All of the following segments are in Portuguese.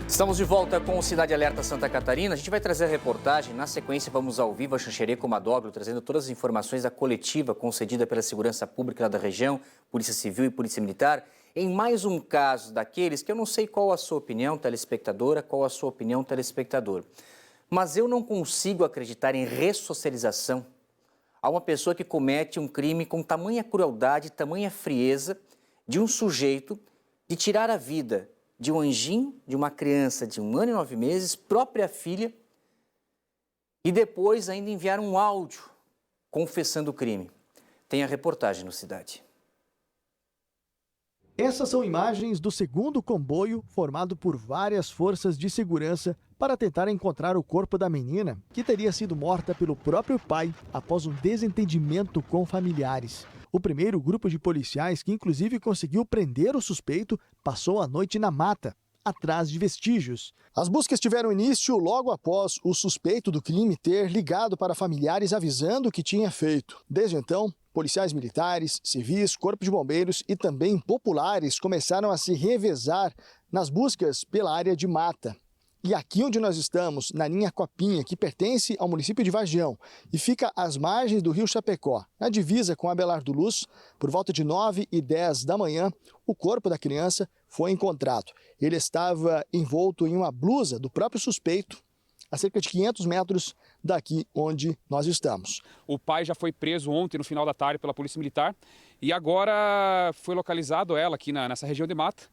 Estamos de volta com o Cidade Alerta Santa Catarina. A gente vai trazer a reportagem. Na sequência, vamos ao vivo a Xanxerê com o Madóglio, trazendo todas as informações da coletiva concedida pela Segurança Pública lá da região, Polícia Civil e Polícia Militar, em mais um caso daqueles que eu não sei qual a sua opinião, telespectadora, qual a sua opinião, telespectador. Mas eu não consigo acreditar em ressocialização a uma pessoa que comete um crime com tamanha crueldade, tamanha frieza de um sujeito de tirar a vida de um anjinho, de uma criança de 1 ano e 9 meses, própria filha, e depois ainda enviar um áudio confessando o crime. Tem a reportagem no Cidade. Essas são imagens do segundo comboio formado por várias forças de segurança para tentar encontrar o corpo da menina, que teria sido morta pelo próprio pai após um desentendimento com familiares. O primeiro grupo de policiais, que inclusive conseguiu prender o suspeito, passou a noite na mata, atrás de vestígios. As buscas tiveram início logo após o suspeito do crime ter ligado para familiares avisando o que tinha feito. Desde então, policiais militares, civis, corpo de bombeiros e também populares começaram a se revezar nas buscas pela área de mata. E aqui onde nós estamos, na linha Copinha, que pertence ao município de Vargião e fica às margens do rio Chapecó, na divisa com Abelardo Luz, por volta de 9h10 da manhã, o corpo da criança foi encontrado. Ele estava envolto em uma blusa do próprio suspeito, a cerca de 500 metros daqui onde nós estamos. O pai já foi preso ontem, no final da tarde, pela Polícia Militar, e agora foi localizado ela aqui nessa região de mata.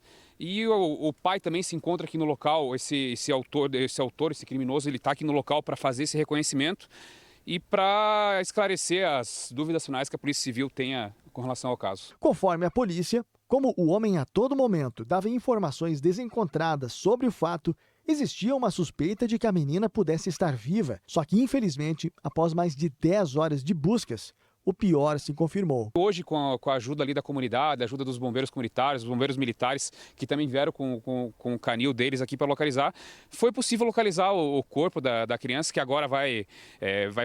E o pai também se encontra aqui no local, esse criminoso, ele está aqui no local para fazer esse reconhecimento e para esclarecer as dúvidas finais que a Polícia Civil tenha com relação ao caso. Conforme a polícia, como o homem a todo momento dava informações desencontradas sobre o fato, existia uma suspeita de que a menina pudesse estar viva. Só que, infelizmente, após mais de 10 horas de buscas, o pior se confirmou. Hoje, com a ajuda ali da comunidade, a ajuda dos bombeiros comunitários, dos bombeiros militares, que também vieram com o canil deles aqui para localizar, foi possível localizar o corpo da criança, que agora vai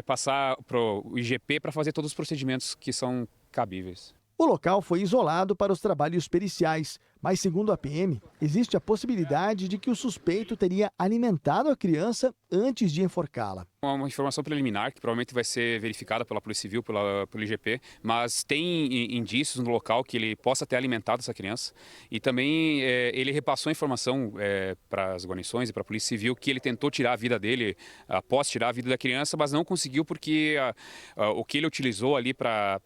passar para o IGP para fazer todos os procedimentos que são cabíveis. O local foi isolado para os trabalhos periciais, mas, segundo a PM, existe a possibilidade de que o suspeito teria alimentado a criança antes de enforcá-la. Uma informação preliminar que provavelmente vai ser verificada pela Polícia Civil, pelo IGP, mas tem indícios no local que ele possa ter alimentado essa criança e também ele repassou a informação para as guarnições e para a Polícia Civil que ele tentou tirar a vida dele, após tirar a vida da criança, mas não conseguiu porque o que ele utilizou ali para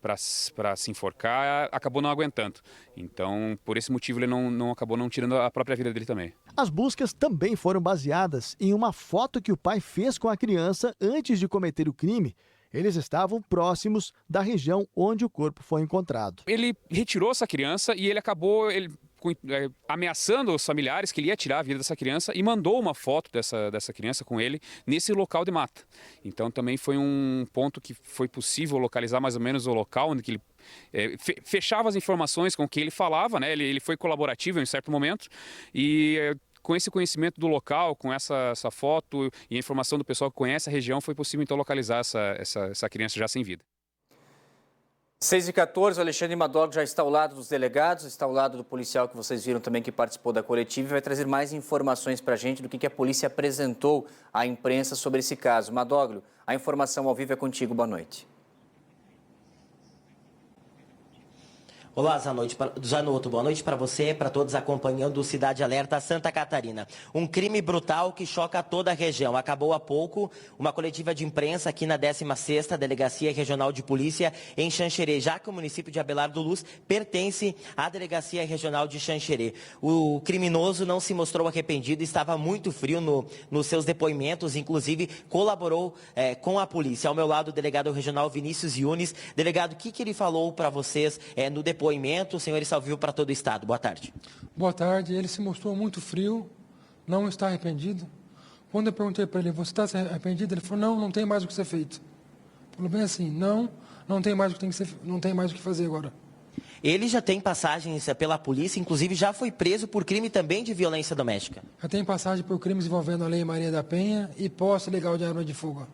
se enforcar acabou não aguentando. Então, por esse motivo, ele acabou não tirando a própria vida dele também. As buscas também foram baseadas em uma foto que o pai fez com a criança antes de cometer o crime. Eles estavam próximos da região onde o corpo foi encontrado. Ele retirou essa criança e ele acabou ameaçando os familiares que ele ia tirar a vida dessa criança e mandou uma foto dessa criança com ele nesse local de mata. Então também foi um ponto que foi possível localizar mais ou menos o local onde que ele fechava as informações com o que ele falava, né? Ele foi colaborativo em um certo momento e com esse conhecimento do local, com essa foto e a informação do pessoal que conhece a região, foi possível então localizar essa criança já sem vida. 6h14, o Alexandre Madóglio já está ao lado dos delegados, está ao lado do policial que vocês viram também que participou da coletiva e vai trazer mais informações para a gente do que a polícia apresentou à imprensa sobre esse caso. Madóglio, a informação ao vivo é contigo, boa noite. Olá, Zanotto, boa noite para você, para todos acompanhando o Cidade Alerta Santa Catarina. Um crime brutal que choca toda a região. Acabou há pouco uma coletiva de imprensa aqui na 16ª Delegacia Regional de Polícia em Xanxerê, já que o município de Abelardo Luz pertence à Delegacia Regional de Xanxerê. O criminoso não se mostrou arrependido, estava muito frio nos seus depoimentos, inclusive colaborou com a polícia. Ao meu lado, o delegado regional Vinícius Yunes. Delegado, o que ele falou para vocês no depoimento? O senhor está ao vivo para todo o estado. Boa tarde. Boa tarde. Ele se mostrou muito frio, não está arrependido. Quando eu perguntei para ele, você está arrependido? Ele falou, não tem mais o que ser feito. Falou bem assim, não tem mais o que não tem mais o que fazer agora. Ele já tem passagens pela polícia, inclusive já foi preso por crime também de violência doméstica. Já tem passagem por crimes envolvendo a Lei Maria da Penha e posse ilegal de arma de fogo.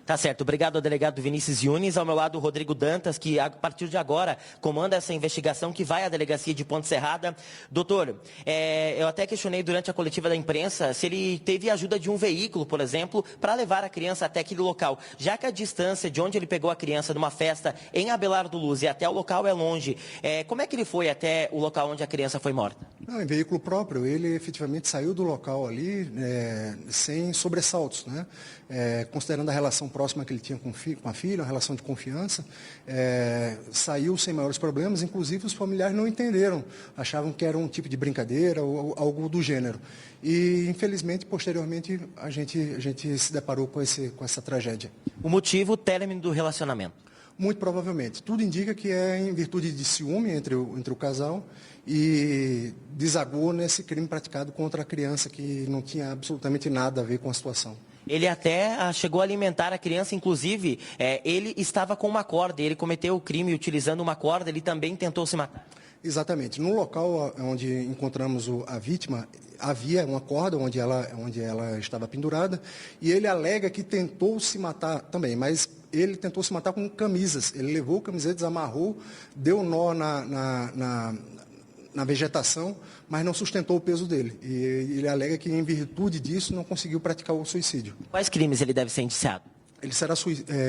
Tá certo. Obrigado ao delegado Vinícius Yunes. Ao meu lado, o Rodrigo Dantas, que a partir de agora comanda essa investigação que vai à delegacia de Ponte Serrada. Doutor, eu até questionei durante a coletiva da imprensa se ele teve ajuda de um veículo, por exemplo, para levar a criança até aquele local. Já que a distância de onde ele pegou a criança numa festa em Abelardo Luz e até o local é longe, como é que ele foi até o local onde a criança foi morta? Não, em veículo próprio. Ele efetivamente saiu do local ali sem sobressaltos, né? Considerando a relação próxima que ele tinha com a filha, uma relação de confiança, saiu sem maiores problemas. Inclusive, os familiares não entenderam, achavam que era um tipo de brincadeira ou algo do gênero. E, infelizmente, posteriormente, a gente se deparou com essa tragédia. O motivo, o término do relacionamento? Muito provavelmente. Tudo indica que é em virtude de ciúme entre o casal e desagou nesse crime praticado contra a criança que não tinha absolutamente nada a ver com a situação. Ele até chegou a alimentar a criança, inclusive, ele estava com uma corda, ele cometeu o crime utilizando uma corda, ele também tentou se matar. Exatamente. No local onde encontramos a vítima, havia uma corda onde ela estava pendurada e ele alega que tentou se matar também, mas ele tentou se matar com camisas. Ele levou camisetas, amarrou, deu nó na vegetação, mas não sustentou o peso dele. E ele alega que, em virtude disso, não conseguiu praticar o suicídio. Quais crimes ele deve ser indiciado? Ele será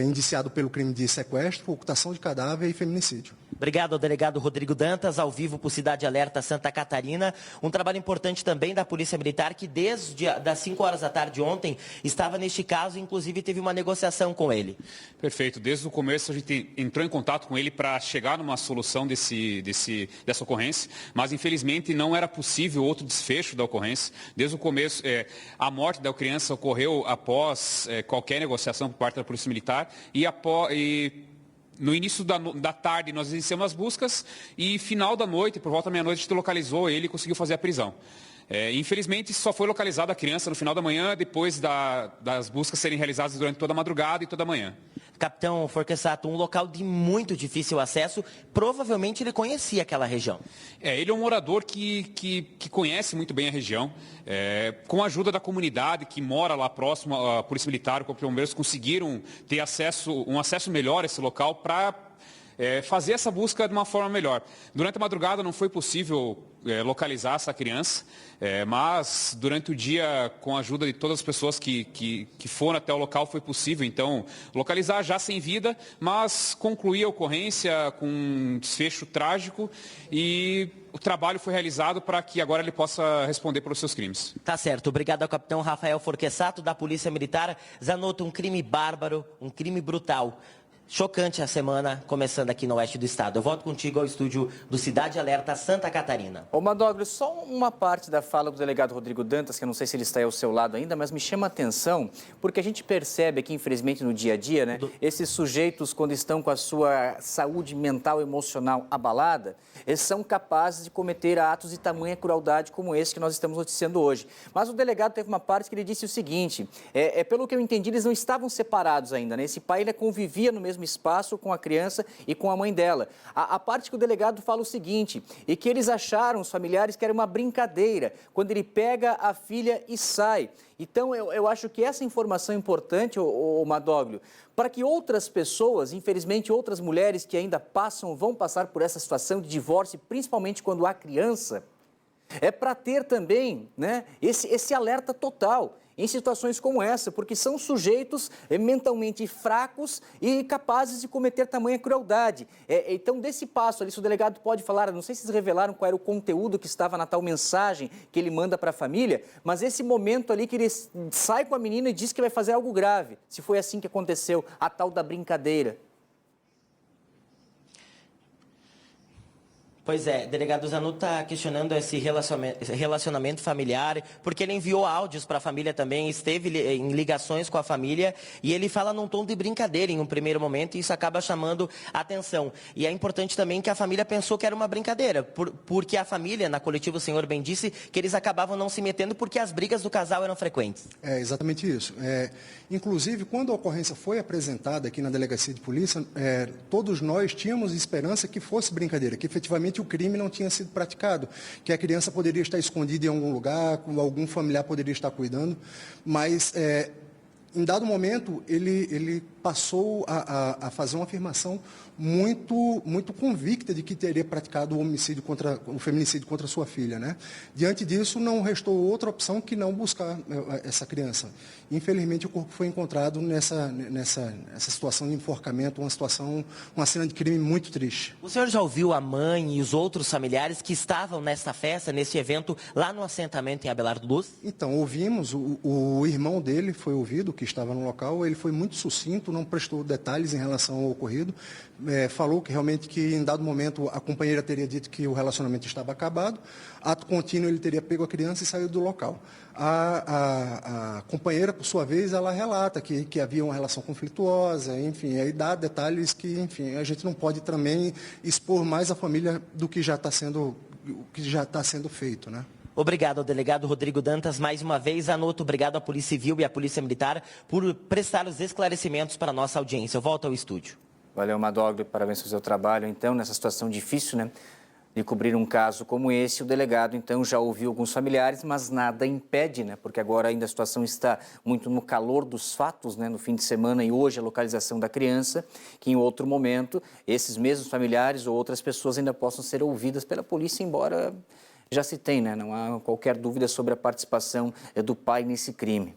indiciado pelo crime de sequestro, ocultação de cadáver e feminicídio. Obrigado ao delegado Rodrigo Dantas, ao vivo por Cidade Alerta Santa Catarina. Um trabalho importante também da Polícia Militar, que desde das 5 horas da tarde ontem estava neste caso, inclusive teve uma negociação com ele. Perfeito. Desde o começo a gente entrou em contato com ele para chegar numa solução dessa ocorrência, mas infelizmente não era possível outro desfecho da ocorrência. Desde o começo, a morte da criança ocorreu após qualquer negociação por parte da Polícia Militar no início da tarde nós iniciamos as buscas e final da noite, por volta da meia-noite, a gente localizou ele e conseguiu fazer a prisão. Infelizmente, só foi localizada a criança no final da manhã, depois das buscas serem realizadas durante toda a madrugada e toda a manhã. Capitão Forquesato, um local de muito difícil acesso, provavelmente ele conhecia aquela região. Ele é um morador que conhece muito bem a região. Com a ajuda da comunidade que mora lá próximo, a Polícia Militar e o Corpo de Bombeiros conseguiram ter um acesso melhor a esse local para fazer essa busca de uma forma melhor. Durante a madrugada não foi possível localizar essa criança, mas durante o dia, com a ajuda de todas as pessoas que foram até o local, foi possível, então, localizar já sem vida, mas concluir a ocorrência com um desfecho trágico e o trabalho foi realizado para que agora ele possa responder pelos seus crimes. Tá certo. Obrigado ao capitão Rafael Forquesato, da Polícia Militar. Zanotto, um crime bárbaro, um crime brutal. Chocante a semana, começando aqui no oeste do estado. Eu volto contigo ao estúdio do Cidade Alerta Santa Catarina. Ô Madoglu, só uma parte da fala do delegado Rodrigo Dantas, que eu não sei se ele está aí ao seu lado ainda, mas me chama a atenção, porque a gente percebe aqui, infelizmente, no dia a dia, né, esses sujeitos, quando estão com a sua saúde mental e emocional abalada, eles são capazes de cometer atos de tamanha crueldade como esse que nós estamos noticiando hoje. Mas o delegado teve uma parte que ele disse o seguinte, pelo que eu entendi, eles não estavam separados ainda, né? Esse pai ele convivia no mesmo espaço com a criança e com a mãe dela. A parte que o delegado fala o seguinte, e que eles acharam, os familiares, que era uma brincadeira, quando ele pega a filha e sai. Então, eu acho que essa informação é importante, o Madoglu, para que outras pessoas, infelizmente outras mulheres que ainda vão passar por essa situação de divórcio, principalmente quando há criança, para ter também, né, esse alerta total em situações como essa, porque são sujeitos mentalmente fracos e capazes de cometer tamanha crueldade. Então, desse passo ali, se o delegado pode falar, não sei se vocês revelaram qual era o conteúdo que estava na tal mensagem que ele manda para a família, mas esse momento ali que ele sai com a menina e diz que vai fazer algo grave, se foi assim que aconteceu, a tal da brincadeira. Pois é, delegado Zanotto está questionando esse relacionamento familiar, porque ele enviou áudios para a família também, esteve em ligações com a família, e ele fala num tom de brincadeira em um primeiro momento, e isso acaba chamando atenção. E é importante também que a família pensou que era uma brincadeira, porque a família, na coletiva o senhor bem disse, que eles acabavam não se metendo porque as brigas do casal eram frequentes. É exatamente isso. Inclusive, quando a ocorrência foi apresentada aqui na delegacia de polícia, todos nós tínhamos esperança que fosse brincadeira, que efetivamente o crime não tinha sido praticado, que a criança poderia estar escondida em algum lugar, algum familiar poderia estar cuidando, mas em dado momento ele passou a fazer uma afirmação muito convicta de que teria praticado o feminicídio contra sua filha, né? Diante disso, não restou outra opção que não buscar essa criança. Infelizmente, o corpo foi encontrado nessa situação de enforcamento, uma cena de crime muito triste. O senhor já ouviu a mãe e os outros familiares que estavam nessa festa, nesse evento, lá no assentamento em Abelardo Luz? Então, ouvimos, o irmão dele foi ouvido, que estava no local, ele foi muito sucinto, não prestou detalhes em relação ao ocorrido, falou que realmente que em dado momento a companheira teria dito que o relacionamento estava acabado, ato contínuo ele teria pego a criança e saído do local. A companheira, por sua vez, ela relata que havia uma relação conflituosa, enfim, aí dá detalhes que, enfim, a gente não pode também expor mais a família do que já está sendo feito, né? Obrigado ao delegado Rodrigo Dantas. Mais uma vez, Zanotto, obrigado à Polícia Civil e à Polícia Militar por prestar os esclarecimentos para a nossa audiência. Eu volto ao estúdio. Valeu, Madogli, parabéns pelo seu trabalho. Então, nessa situação difícil, né, de cobrir um caso como esse, o delegado, então, já ouviu alguns familiares, mas nada impede, né, porque agora ainda a situação está muito no calor dos fatos, né, no fim de semana e hoje a localização da criança, que em outro momento, esses mesmos familiares ou outras pessoas ainda possam ser ouvidas pela polícia, embora já se tenha, né, não há qualquer dúvida sobre a participação do pai nesse crime.